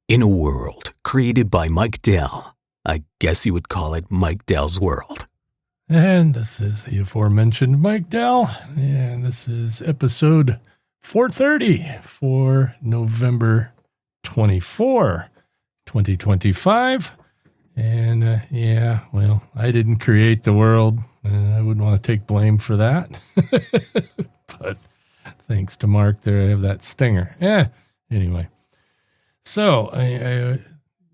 In a world created by Mike Dell, I guess you would call it Mike Dell's World. And this is the aforementioned Mike Dell, and this is episode 430 for November 24, 2025. And I didn't create the world. I wouldn't want to take blame for that. But thanks to Mark there, I have that stinger. Anyway. So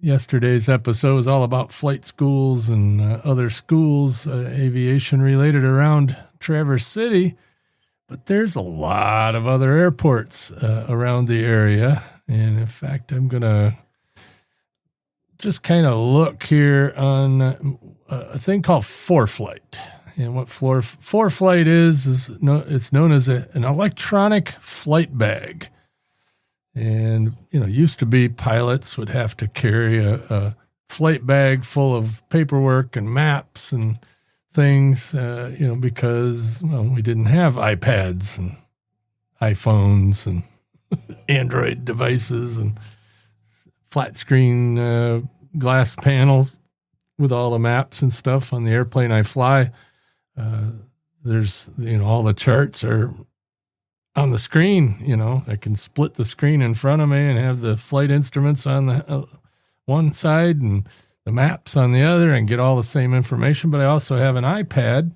yesterday's episode was all about flight schools and other schools, aviation-related around Traverse City. But there's a lot of other airports around the area. And in fact, I'm going to just kind of look here on a thing called ForeFlight. And what ForeFlight is it's known as an electronic flight bag. And, used to be pilots would have to carry a flight bag full of paperwork and maps and things, because, we didn't have iPads and iPhones and Android devices and flat screen glass panels with all the maps and stuff on the airplane I fly. There's, all the charts are on the screen. I can split the screen in front of me and have the flight instruments on the one side and the maps on the other and get all the same information. But I also have an iPad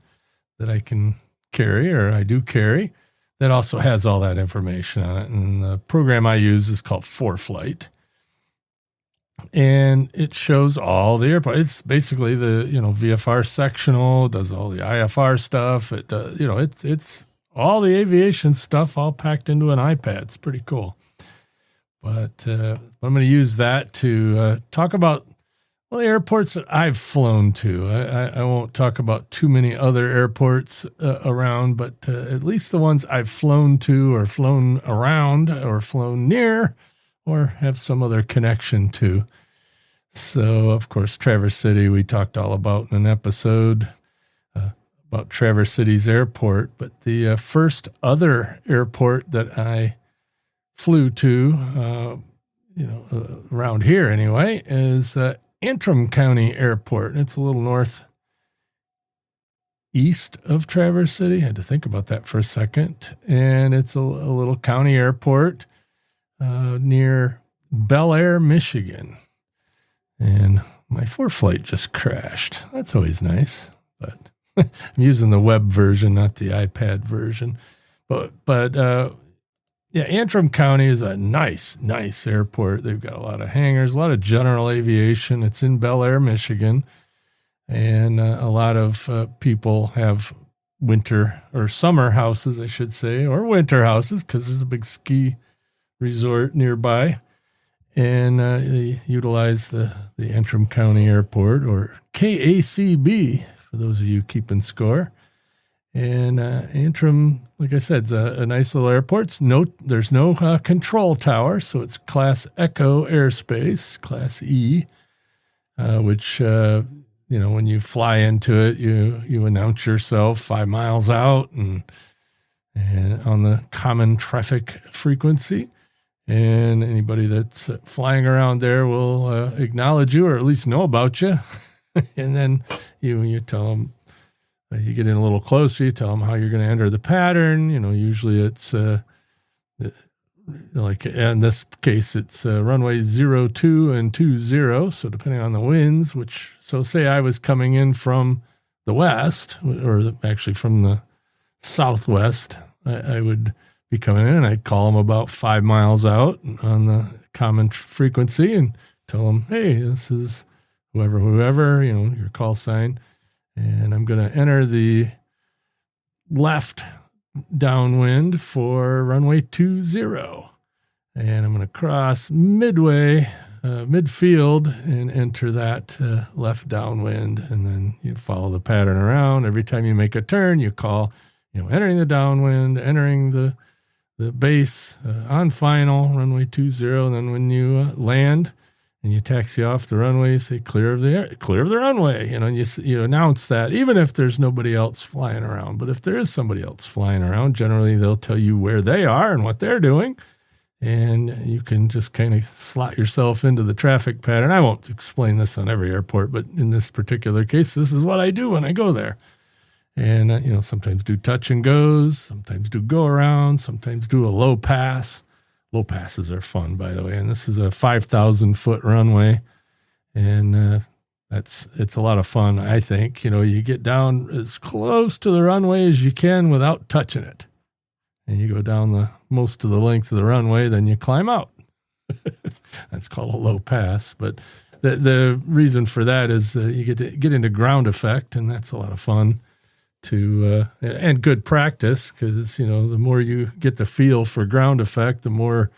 that I can carry, or I do carry, that also has all that information on it. And the program I use is called ForeFlight. And it shows all the airports. It's basically the, VFR sectional, does all the IFR stuff. It does, it's all the aviation stuff all packed into an iPad. It's pretty cool. But I'm going to use that to talk about the airports that I've flown to. I won't talk about too many other airports around, but at least the ones I've flown to or flown around or flown near or have some other connection to. So, of course, Traverse City we talked all about in an episode about Traverse City's airport, but the first other airport that I flew to, around here anyway, is Antrim County Airport. It's a little northeast of Traverse City. I had to think about that for a second. And it's a little county airport near Bellaire, Michigan. And my ForeFlight just crashed. That's always nice, but I'm using the web version, not the iPad version. But Antrim County is a nice airport. They've got a lot of hangars, a lot of general aviation. It's in Bellaire, Michigan. And a lot of people have winter or summer houses, I should say, or winter houses, because there's a big ski resort nearby. And they utilize the Antrim County Airport, or KACB, for those of you keeping score. And Antrim, like I said, is a nice little airport. There's no control tower, so it's Class Echo airspace, Class E, which, when you fly into it, you announce yourself 5 miles out and on the common traffic frequency. And anybody that's flying around there will acknowledge you, or at least know about you. And then you tell them, you get in a little closer, you tell them how you're going to enter the pattern. Usually it's like in this case, it's runway 02 and 20. So depending on the winds, so say I was coming in from the west, or actually from the southwest, I would be coming in and I'd call them about 5 miles out on the common frequency and tell them, hey, this is whoever, your call sign. And I'm going to enter the left downwind for runway 20. And I'm going to cross midfield and enter that left downwind. And then you follow the pattern around. Every time you make a turn, you call, entering the downwind, entering the base on final, runway 20. And then when you land, and you taxi off the runway, you say, clear of the runway. And you announce that, even if there's nobody else flying around. But if there is somebody else flying around, generally they'll tell you where they are and what they're doing. and you can just kind of slot yourself into the traffic pattern. I won't explain this on every airport, but in this particular case, this is what I do when I go there. And, sometimes do touch and goes, sometimes do go around, sometimes do a low pass. Low passes are fun, by the way. And this is a 5,000 foot runway. And it's a lot of fun, I think. You get down as close to the runway as you can without touching it. And you go down most of the length of the runway, then you climb out. That's called a low pass. But the reason for that is you get to get into ground effect, and that's a lot of fun. And good practice, because the more you get the feel for ground effect, the more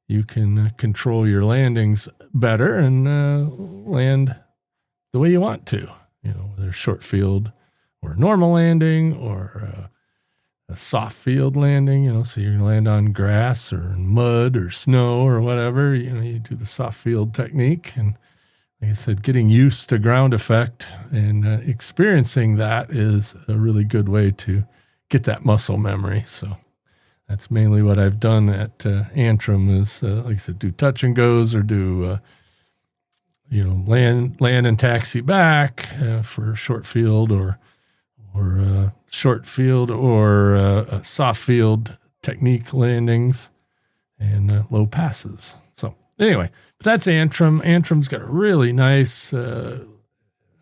you can control your landings better and land the way you want to. Whether short field or normal landing or a soft field landing. So you're going to land on grass or mud or snow or whatever. You do the soft field technique, and like I said, getting used to ground effect and experiencing that is a really good way to get that muscle memory. So that's mainly what I've done at Antrim is, like I said, do touch and goes or do, land and taxi back for short field or short field or soft field technique landings and low passes. So anyway, but that's Antrim. Antrim's got a really nice, I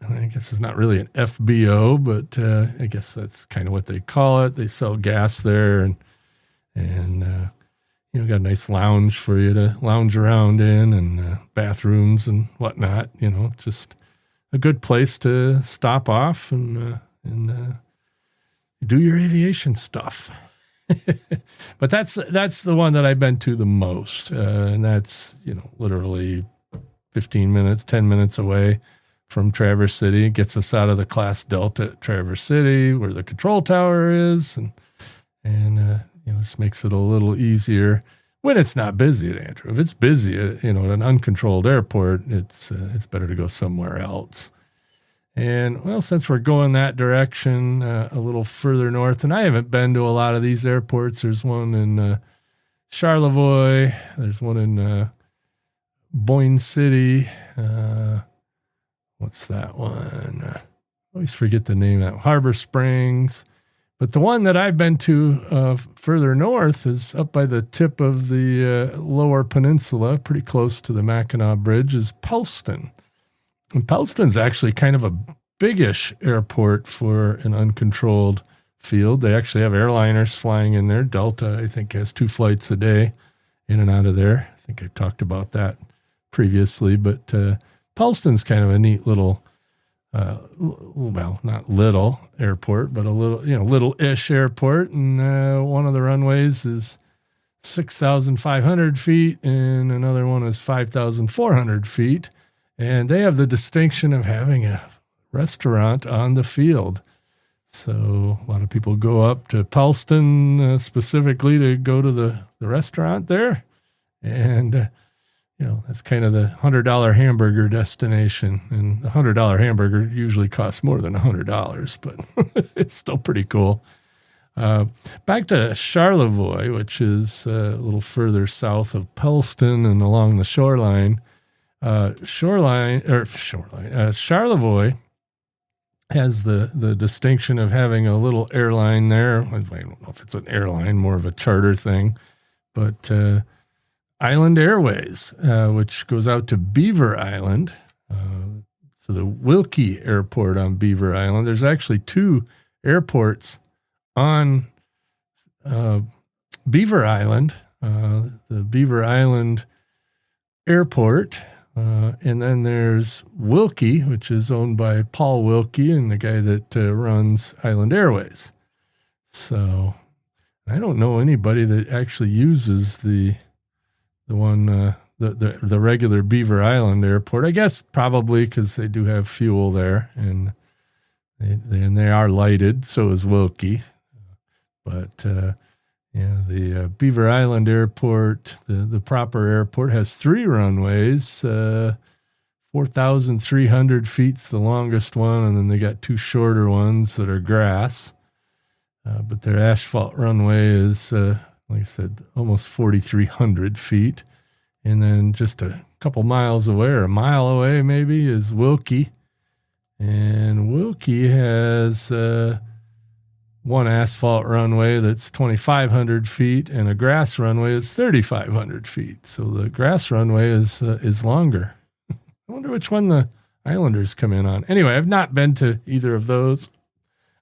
guess it's not really an FBO, but I guess that's kind of what they call it. They sell gas there and got a nice lounge for you to lounge around in and bathrooms and whatnot. Just a good place to stop off and do your aviation stuff. But that's the one that I've been to the most. And that's, literally 15 minutes, 10 minutes away from Traverse City. It gets us out of the Class Delta at Traverse City where the control tower is. And just makes it a little easier when it's not busy at Antrim. If it's busy, at an uncontrolled airport, it's better to go somewhere else. And, well, since we're going that direction, a little further north, and I haven't been to a lot of these airports. There's one in Charlevoix. There's one in Boyne City. What's that one? I always forget the name of that. Harbor Springs. But the one that I've been to further north is up by the tip of the lower peninsula, pretty close to the Mackinac Bridge, is Pellston. And Pellston's actually kind of a biggish airport for an uncontrolled field. They actually have airliners flying in there. Delta, I think, has 2 flights a day in and out of there. I think I talked about that previously. But Pellston's kind of a neat little, not little airport, but a little, little-ish airport. And one of the runways is 6,500 feet, and another one is 5,400 feet. And they have the distinction of having a restaurant on the field. So a lot of people go up to Pellston specifically to go to the restaurant there. And, that's kind of the $100 hamburger destination. And the $100 hamburger usually costs more than $100, but it's still pretty cool. Back to Charlevoix, which is a little further south of Pellston and along the shoreline. Charlevoix has the distinction of having a little airline there. I don't know if it's an airline, more of a charter thing, but Island Airways, which goes out to Beaver Island. So the Wilkie Airport on Beaver Island. There's actually 2 airports on Beaver Island. The Beaver Island Airport. And then there's Wilkie, which is owned by Paul Wilkie and the guy that runs Island Airways. So I don't know anybody that actually uses the one, the regular Beaver Island Airport. I guess probably because they do have fuel there, and they are lighted. So is Wilkie. But the Beaver Island Airport, the proper airport, has 3 runways. 4,300 feet's the longest one, and then they got 2 shorter ones that are grass. But their asphalt runway is like I said, almost 4,300 feet. And then just a couple miles away, or a mile away maybe, is Wilkie. And Wilkie has one asphalt runway that's 2,500 feet and a grass runway that's 3,500 feet. So the grass runway is longer. I wonder which one the Islanders come in on. Anyway, I've not been to either of those.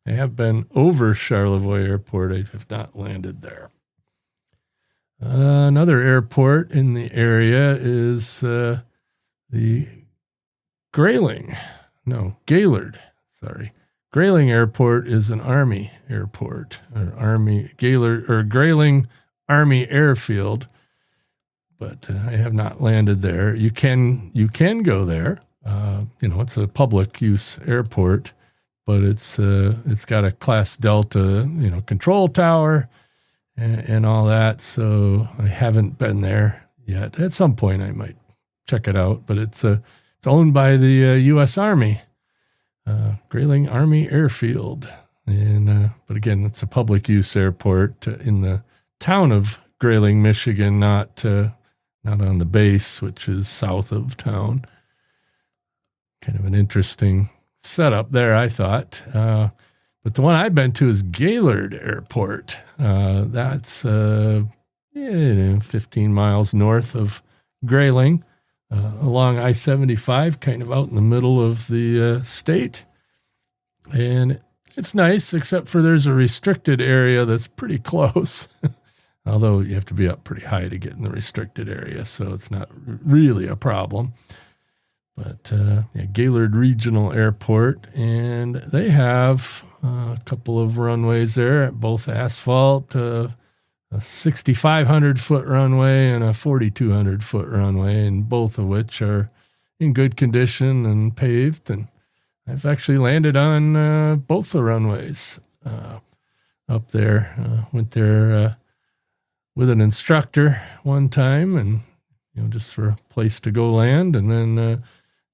I have been over Charlevoix Airport. I have not landed there. Another airport in the area is the Gaylord. Grayling Airport is an Army airport, or Grayling Army Airfield, but I have not landed there. You can go there. It's a public use airport, but it's got a Class Delta, control tower and all that. So I haven't been there yet. At some point I might check it out, but it's owned by the U.S. Army. Grayling Army Airfield, but again, it's a public use airport in the town of Grayling, Michigan, not on the base, which is south of town. Kind of an interesting setup there, I thought. But the one I've been to is Gaylord Airport. That's 15 miles north of Grayling. Along I-75, kind of out in the middle of the state. And it's nice, except for there's a restricted area that's pretty close. Although you have to be up pretty high to get in the restricted area, so it's not really a problem. But Gaylord Regional Airport, and they have a couple of runways there, both asphalt, a 6,500-foot runway and a 4,200-foot runway, and both of which are in good condition and paved. And I've actually landed on both the runways up there. Went there with an instructor one time, and just for a place to go land, and then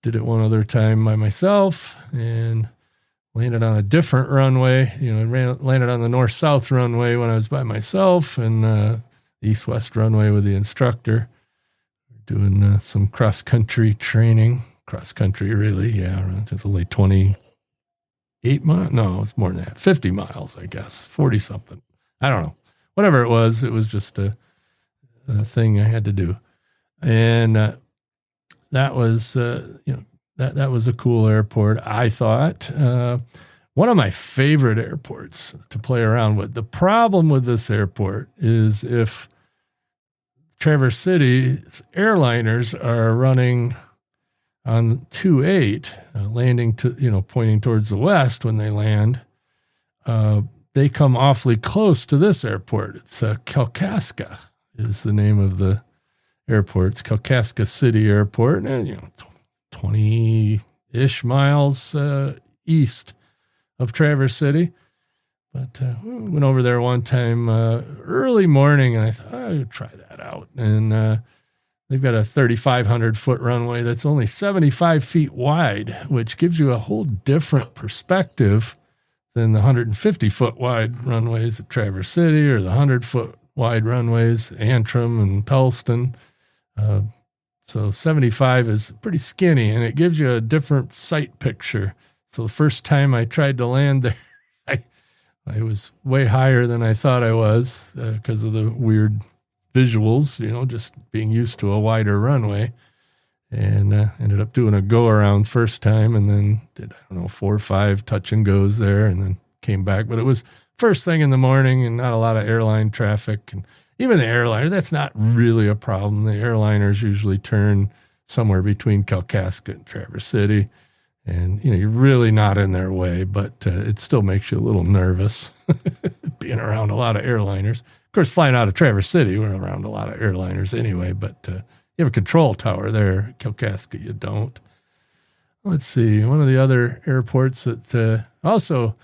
did it one other time by myself, and landed on a different runway. Landed on the north-south runway when I was by myself, and east-west runway with the instructor. Doing some cross-country training. Cross-country, really, yeah. It's only 28 miles. No, it's more than that. 50 miles, I guess. 40-something. I don't know. Whatever it was just a thing I had to do. And that was, that was a cool airport, I thought. One of my favorite airports to play around with. The problem with this airport is if Traverse City's airliners are running on 28, landing pointing towards the west when they land, they come awfully close to this airport. It's Kalkaska is the name of the airport. It's Kalkaska City Airport, and 20-ish miles east of Traverse City. But we went over there one time early morning, and I thought, I would try that out. And they've got a 3,500-foot runway that's only 75 feet wide, which gives you a whole different perspective than the 150-foot wide runways at Traverse City or the 100-foot wide runways, Antrim and Pellston. So 75 is pretty skinny, and it gives you a different sight picture. So the first time I tried to land there, I was way higher than I thought I was because of the weird visuals, just being used to a wider runway. And ended up doing a go-around first time, and then did, 4 or 5 touch and goes there, and then came back. But it was first thing in the morning and not a lot of airline traffic. And even the airliners, that's not really a problem. The airliners usually turn somewhere between Kalkaska and Traverse City. And, you're really not in their way, but it still makes you a little nervous being around a lot of airliners. Of course, flying out of Traverse City, we're around a lot of airliners anyway, but you have a control tower there. Kalkaska, you don't. Let's see. One of the other airports that also,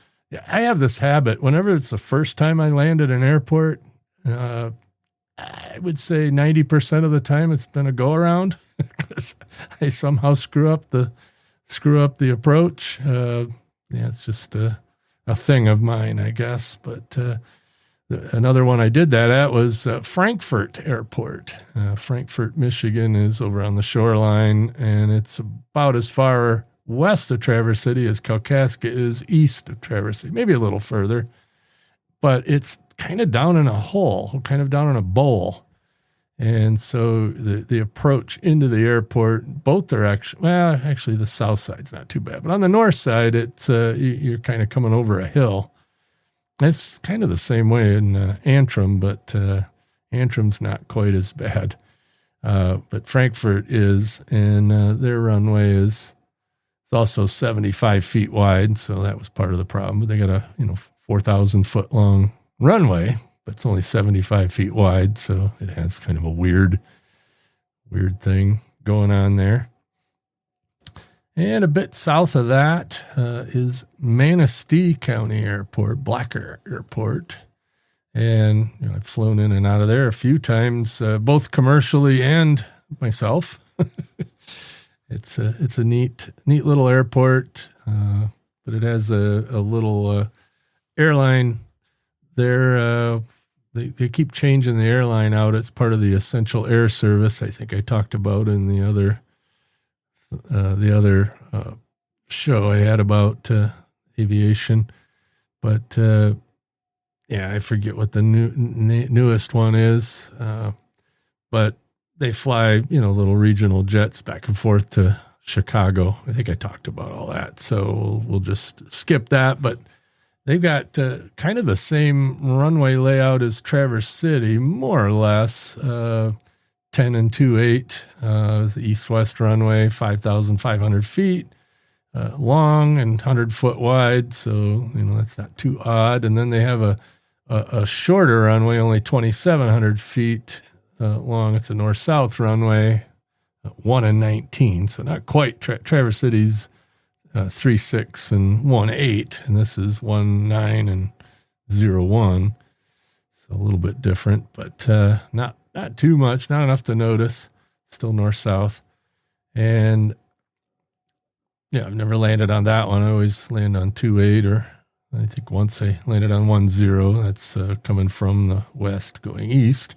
I have this habit. Whenever it's the first time I land at an airport, I would say 90% of the time it's been a go-around. I somehow screw up the approach. It's just a thing of mine, I guess. But Another one I did that at was Frankfurt Airport. Frankfurt, Michigan is over on the shoreline, and it's about as far west of Traverse City as Kalkaska is east of Traverse City, maybe a little further. But it's kind of down in a hole, kind of down in a bowl. And so the approach into the airport, both directions, well, actually the south side's not too bad. But on the north side, it's you're kind of coming over a hill. It's kind of the same way in Antrim, but Antrim's not quite as bad. But Frankfurt is, and their runway is it's also 75 feet wide, so that was part of the problem. But they got a 4,000 foot long runway, but it's only 75 feet wide, so it has kind of a weird thing going on there. And a bit south of that is Manistee County Airport, Bellaire Airport. And I've flown in and out of there a few times, both commercially and myself. It's a neat little airport, but it has a little airline there. They keep changing the airline out. It's part of the Essential Air Service. I think I talked about in the other show I had about aviation, but I forget what the newest one is. But they fly little regional jets back and forth to Chicago. I think I talked about all that, so we'll just skip that. But they've got kind of the same runway layout as Traverse City, more or less. 10 and 2.8, the east-west runway, 5,500 feet long and 100 foot wide. So, that's not too odd. And then they have a shorter runway, only 2,700 feet long. It's a north-south runway, 1 and 19. So not quite Traverse City's 3.6 and 1.8. And this is 1.9 and 0.1. So a little bit different, but not too much, not enough to notice. Still north-south. And, I've never landed on that one. I always land on 2.8, or I think once I landed on 1.0. That's coming from the west going east.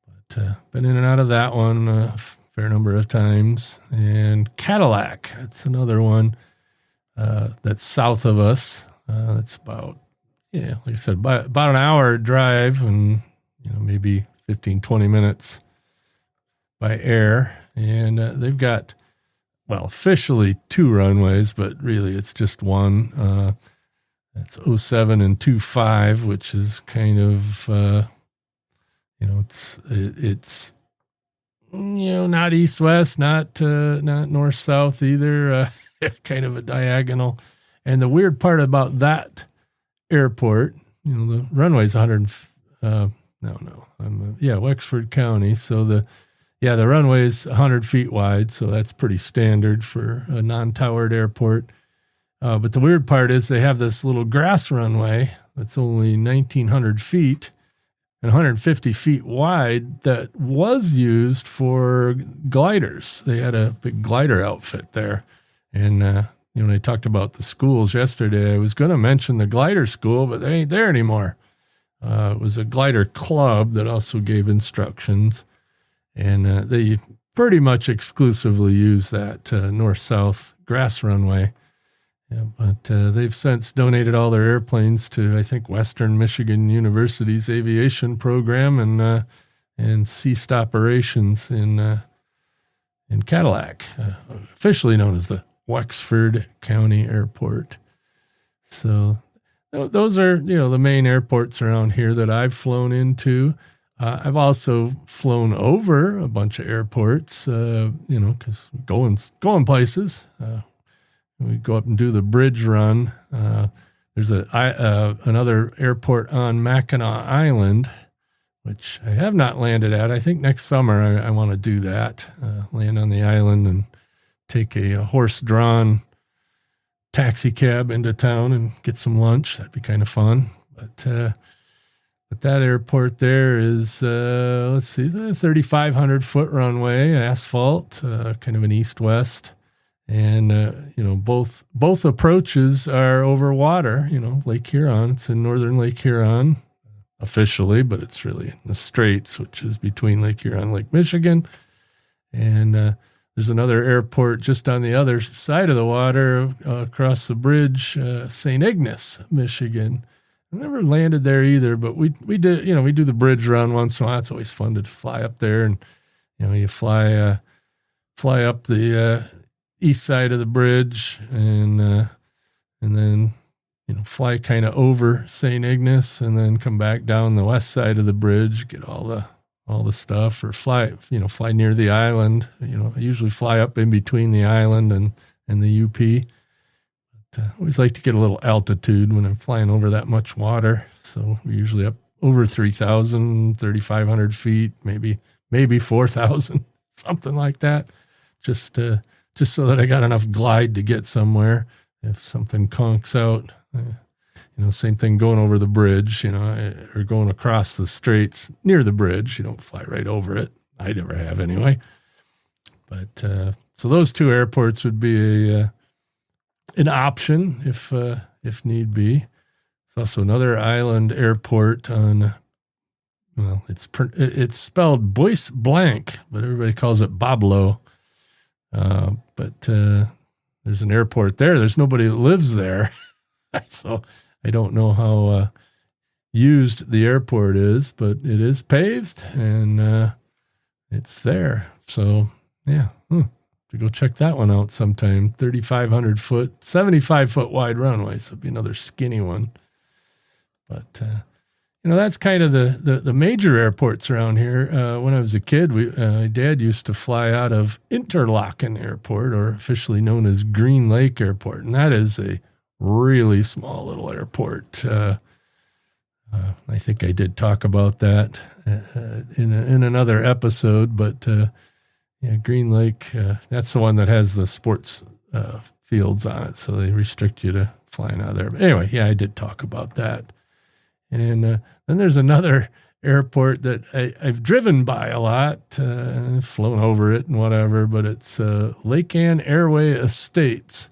But been in and out of that one a fair number of times. And Cadillac, that's another one that's south of us. That's about, like I said, about an hour drive and, maybe 15, 20 minutes by air. And they've got, officially 2 runways, but really it's just one. It's 07 and 25, which is kind of, it's not east-west, not north-south either, kind of a diagonal. And the weird part about that airport, the runway's 100, Wexford County. So the runway is 100 feet wide, so that's pretty standard for a non-towered airport. But the weird part is they have this little grass runway that's only 1,900 feet and 150 feet wide that was used for gliders. They had a big glider outfit there. And, when I talked about the schools yesterday, I was going to mention the glider school, but they ain't there anymore. It was a glider club that also gave instructions. And they pretty much exclusively use that north-south grass runway. Yeah, but they've since donated all their airplanes to, I think, Western Michigan University's aviation program and ceased operations in Cadillac, officially known as the Wexford County Airport. So those are, the main airports around here that I've flown into. I've also flown over a bunch of airports, because going places. We go up and do the bridge run. There's another airport on Mackinac Island, which I have not landed at. I think next summer I want to do that, land on the island and take a horse-drawn taxi cab into town and get some lunch. That'd be kind of fun. But that airport there is, the 3,500 foot runway, asphalt, kind of an east-west. And, both approaches are over water, Lake Huron. It's in northern Lake Huron, officially, but it's really in the Straits, which is between Lake Huron and Lake Michigan. And there's another airport just on the other side of the water across the bridge, St. Ignace, Michigan. I never landed there either, but we did, we do the bridge run once in a while. It's always fun to fly up there, and you fly up the east side of the bridge, and then fly kind of over St. Ignace, and then come back down the west side of the bridge, get all the stuff, or fly near the island. I usually fly up in between the island and the UP. I always like to get a little altitude when I'm flying over that much water. So we're usually up over 3,000, 3,500 feet, maybe 4,000, something like that. Just so that I got enough glide to get somewhere if something conks out. Same thing going over the bridge, or going across the Straits near the bridge. You don't fly right over it. I never have anyway. But so those two airports would be an option if need be. There's also another island airport on, it's spelled Bois Blanc, but everybody calls it Bablo. But there's an airport there. There's nobody that lives there. So I don't know how used the airport is, but it is paved and it's there. So, yeah. To go check that one out sometime. 3,500 foot, 75 foot wide runway. So it'll be another skinny one. But, that's kind of the major airports around here. When I was a kid, my dad used to fly out of Interlaken Airport, or officially known as Green Lake Airport. And that is a really small little airport. I think I did talk about that in another episode, but Green Lake, that's the one that has the sports fields on it, so they restrict you to flying out of there. But anyway, I did talk about that. And then there's another airport that I've driven by a lot, flown over it and whatever, but it's Lake Ann Airway Estates.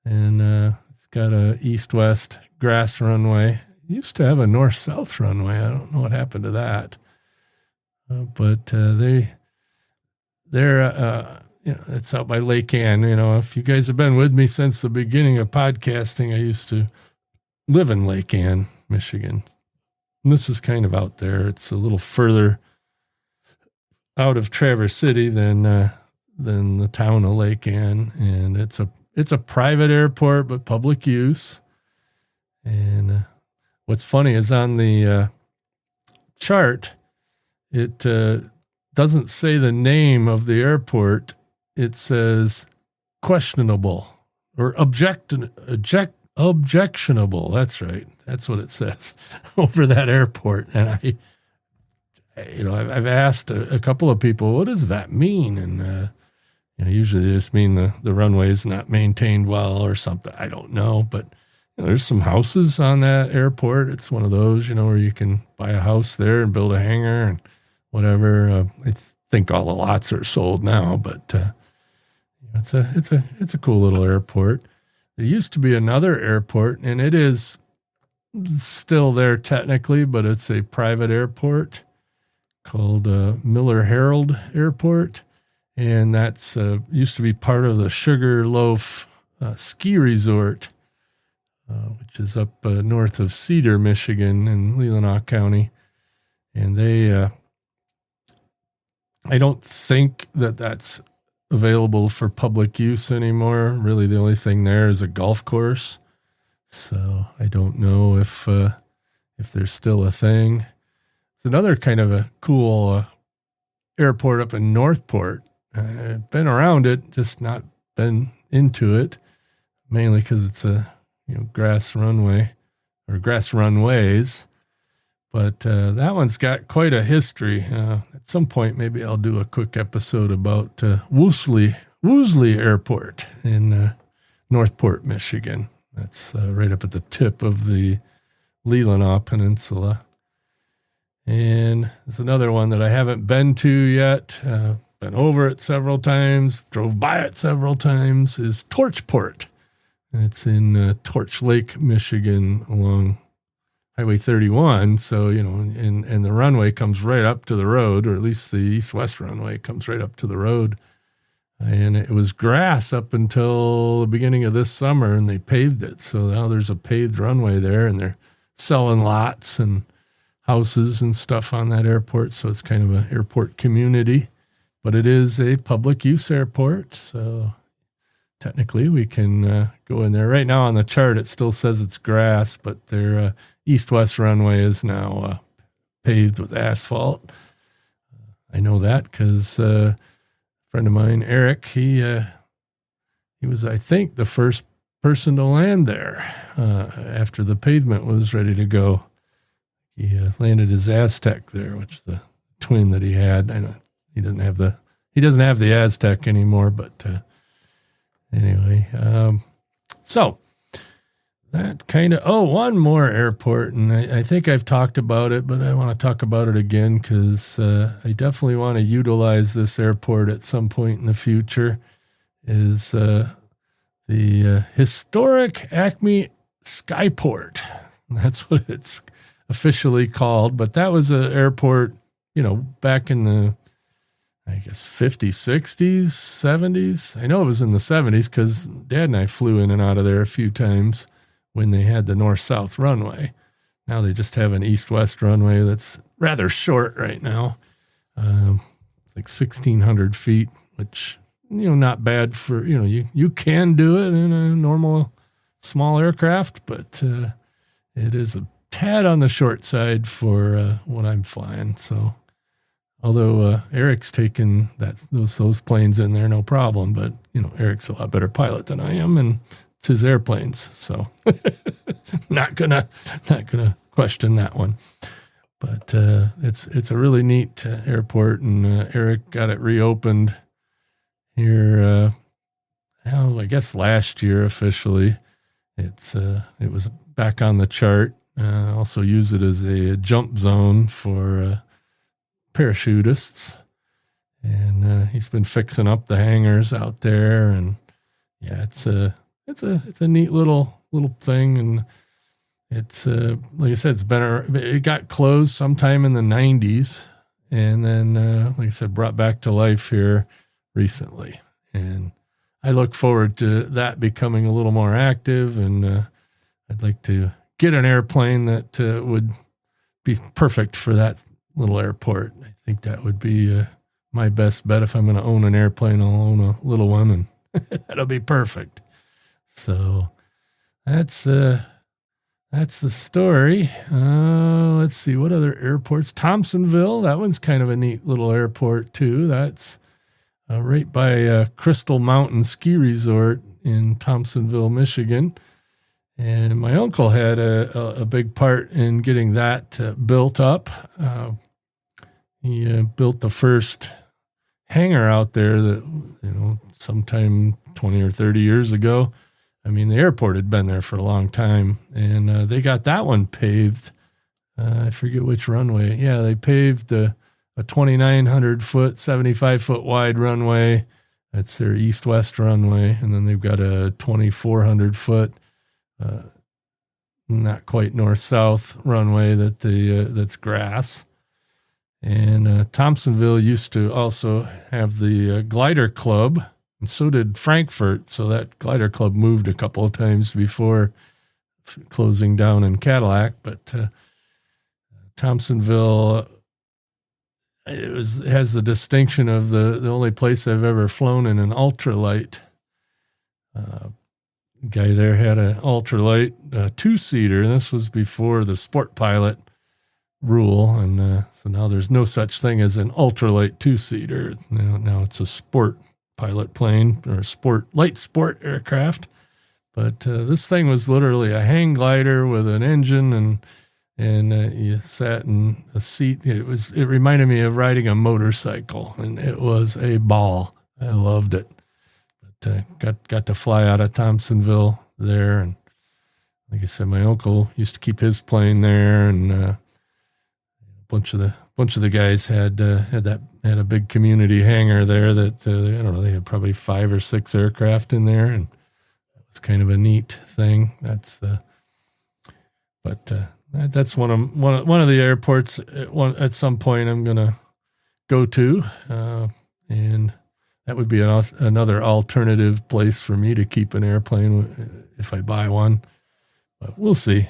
And it's got a east-west grass runway. It used to have a north-south runway. I don't know what happened to that. But they're it's out by Lake Ann. If you guys have been with me since the beginning of podcasting, I used to live in Lake Ann, Michigan. And this is kind of out there. It's a little further out of Traverse City than the town of Lake Ann, and it's a private airport but public use. And what's funny is on the chart, it doesn't say the name of the airport. It says questionable or objectionable. That's right. That's what it says over that airport. And I've asked a couple of people, what does that mean? And usually they just mean the runway is not maintained well or something. I don't know, but there's some houses on that airport. It's one of those, where you can buy a house there and build a hangar and whatever. I think all the lots are sold now, but it's a cool little airport. There used to be another airport, and it is still there technically, but it's a private airport called Miller Harold Airport, and that's used to be part of the Sugarloaf ski resort, which is up north of Cedar, Michigan, in Leelanau County. And they, I don't think that's available for public use anymore. Really, the only thing there is a golf course. So I don't know if there's still a thing. It's another kind of a cool airport up in Northport. I've been around it, just not been into it, mainly because it's a grass runway or grass runways. But that one's got quite a history. At some point, maybe I'll do a quick episode about Woosley Airport in Northport, Michigan. That's right up at the tip of the Leelanau Peninsula. And there's another one that I haven't been to yet. Been over it several times, drove by it several times, is Torchport. And it's in Torch Lake, Michigan, along Highway 31. So, and the runway comes right up to the road, or at least the east-west runway comes right up to the road. And it was grass up until the beginning of this summer, and they paved it. So now there's a paved runway there, and they're selling lots and houses and stuff on that airport. So it's kind of an airport community, but it is a public use airport. So technically we can go in there. Right now on the chart, it still says it's grass, but their east-west runway is now paved with asphalt. I know that because a friend of mine, Eric, he was, I think, the first person to land there after the pavement was ready to go. He landed his Aztec there, which is the twin that he had. I know he doesn't have the Aztec anymore, but anyway. So that kind of, one more airport, and I think I've talked about it, but I want to talk about it again because I definitely want to utilize this airport at some point in the future, is the historic Acme Skyport. That's what it's officially called, but that was an airport, back in the, I guess, 50s, 60s, 70s. I know it was in the 70s because Dad and I flew in and out of there a few times when they had the north-south runway. Now they just have an east-west runway that's rather short right now. It's like 1,600 feet, which, not bad for, you can do it in a normal small aircraft, but it is a tad on the short side for what I'm flying. So, although Eric's taken those planes in there, no problem. But Eric's a lot better pilot than I am, and it's his airplanes. So, not gonna question that one. But it's a really neat airport, and Eric got it reopened here. I guess last year officially. It was back on the chart. Also use it as a jump zone for parachutists, and he's been fixing up the hangars out there, and yeah, it's a neat little thing, and it's like I said, it got closed sometime in the 90s, and then like I said, brought back to life here recently, and I look forward to that becoming a little more active, and I'd like to get an airplane that would be perfect for that little airport. I think that would be my best bet. If I'm going to own an airplane, I'll own a little one, and that'll be perfect. So that's the story. Let's see, what other airports? Thompsonville, that one's kind of a neat little airport too. That's right by Crystal Mountain Ski Resort in Thompsonville, Michigan. And my uncle had a big part in getting that built up. He built the first hangar out there that, sometime 20 or 30 years ago. I mean, the airport had been there for a long time, and they got that one paved. I forget which runway. Yeah, they paved a 2,900-foot, 75-foot wide runway. That's their east-west runway. And then they've got a 2,400-foot, not quite north-south runway that's grass. And Thompsonville used to also have the glider club, and so did Frankfurt. So that glider club moved a couple of times before closing down in Cadillac. But Thompsonville, it has the distinction of the only place I've ever flown in an ultralight. Guy there had an ultralight two-seater, and this was before the sport pilot rule, and so now there's no such thing as an ultralight two-seater. Now it's a sport pilot plane or a light sport aircraft. But this thing was literally a hang glider with an engine, and you sat in a seat. It reminded me of riding a motorcycle, and it was a ball. I loved it. But got to fly out of Thompsonville there, and like I said, my uncle used to keep his plane there, and a bunch of the guys had a big community hangar there that I don't know, they had probably 5 or 6 aircraft in there, and it was kind of a neat thing. But That's one of the airports at some point I'm going to go to, and that would be another alternative place for me to keep an airplane if I buy one. But we'll see.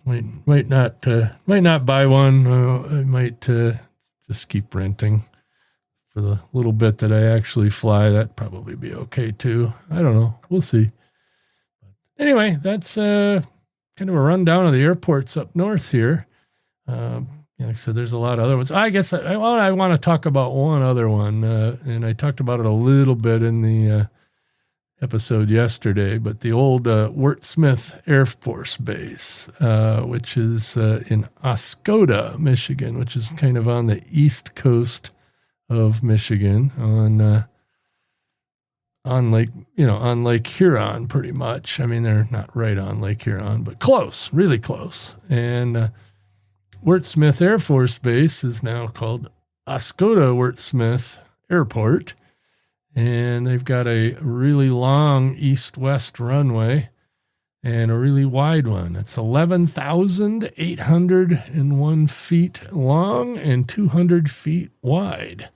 Might not buy one. I might just keep renting for the little bit that I actually fly. That'd probably be okay too. I don't know. We'll see. Anyway, that's kind of a rundown of the airports up north here. Like I said, there's a lot of other ones. I guess I want to talk about one other one, and I talked about it a little bit in the episode yesterday, but the old Wirt Smith Air Force Base, which is in Oscoda, Michigan, which is kind of on the east coast of Michigan on Lake Huron, pretty much. I mean, they're not right on Lake Huron, but close, really close. And Wirt Smith Air Force Base is now called Oscoda Wirt Smith Airport. And they've got a really long east-west runway and a really wide one. It's 11,801 feet long and 200 feet wide.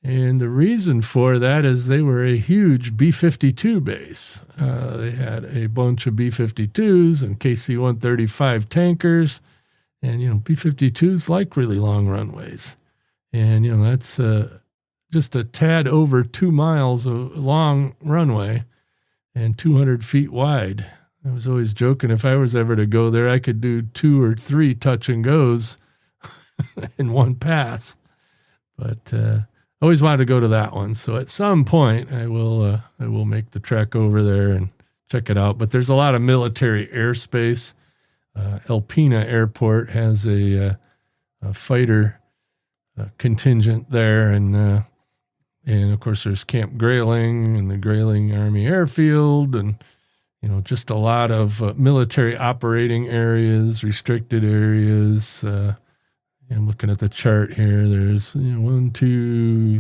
And the reason for that is they were a huge B-52 base. They had a bunch of B-52s and KC-135 tankers. And, B-52s like really long runways. And, that's just a tad over 2 miles of long runway and 200 feet wide. I was always joking if I was ever to go there, I could do 2 or 3 touch and goes in one pass. But I always wanted to go to that one. So at some point I will make the trek over there and check it out. But there's a lot of military airspace. Alpena Airport has a fighter contingent there, and of course there's Camp Grayling and the Grayling Army Airfield, and just a lot of military operating areas, restricted areas. I'm looking at the chart here. There's 1, 2,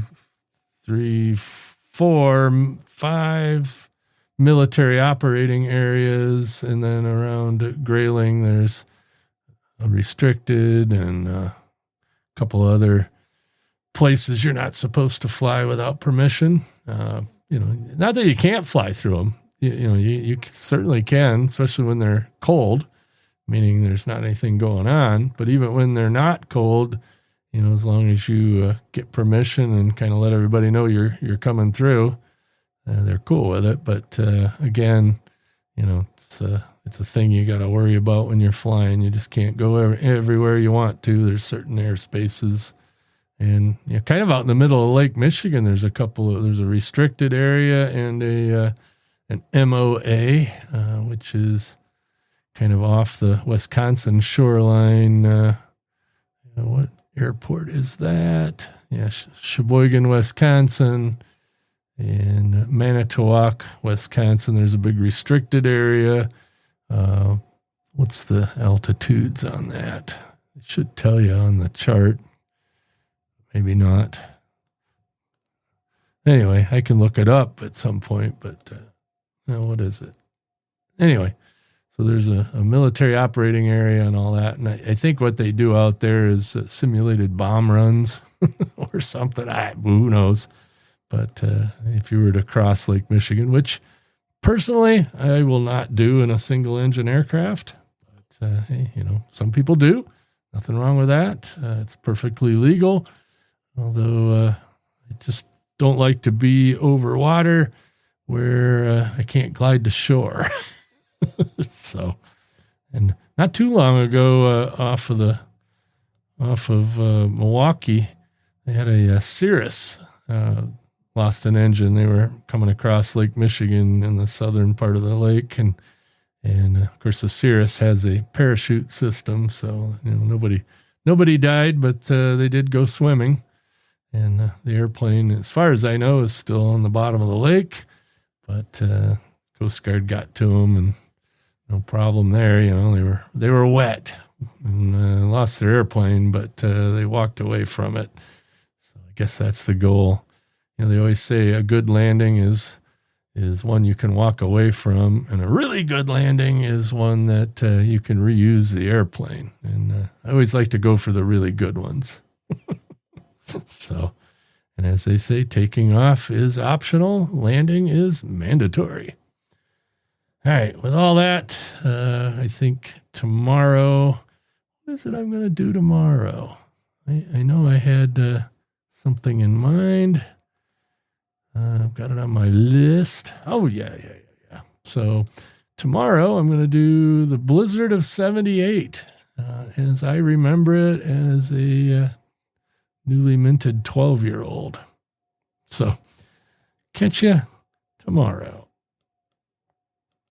3, 4, 5 military operating areas, and then around Grayling there's a restricted and a couple other places you're not supposed to fly without permission. Not that you can't fly through them. You certainly can, especially when they're cold, meaning there's not anything going on. But even when they're not cold, as long as you get permission and kind of let everybody know you're coming through, they're cool with it. But again, it's a thing you got to worry about when you're flying. You just can't go everywhere you want to. There's certain airspaces, and kind of out in the middle of Lake Michigan, there's a restricted area and an MOA, which is kind of off the Wisconsin shoreline. What airport is that? Yeah, Sheboygan, Wisconsin. In Manitowoc, Wisconsin, there's a big restricted area. What's the altitudes on that? It should tell you on the chart. Maybe not. Anyway, I can look it up at some point, but what is it? Anyway, so there's a military operating area and all that. And I think what they do out there is simulated bomb runs or something. Who knows? But if you were to cross Lake Michigan, which personally I will not do in a single engine aircraft, but hey, some people do. Nothing wrong with that. It's perfectly legal. Although I just don't like to be over water where I can't glide to shore. So, and not too long ago, off of Milwaukee, they had a Cirrus. Lost an engine. They were coming across Lake Michigan in the southern part of the lake, and of course the Cirrus has a parachute system, so nobody died, but they did go swimming, and the airplane, as far as I know, is still on the bottom of the lake, but Coast Guard got to them, and no problem there. They were wet and lost their airplane, but they walked away from it. So I guess that's the goal. They always say a good landing is is one you can walk away from, and a really good landing is one that you can reuse the airplane. And I always like to go for the really good ones. So, and as they say, taking off is optional, landing is mandatory. All right, with all that, I think tomorrow, what is it I'm going to do tomorrow? I know I had something in mind. I've got it on my list. Oh, yeah. So tomorrow I'm going to do the Blizzard of 78, as I remember it as a newly minted 12-year-old. So catch you tomorrow.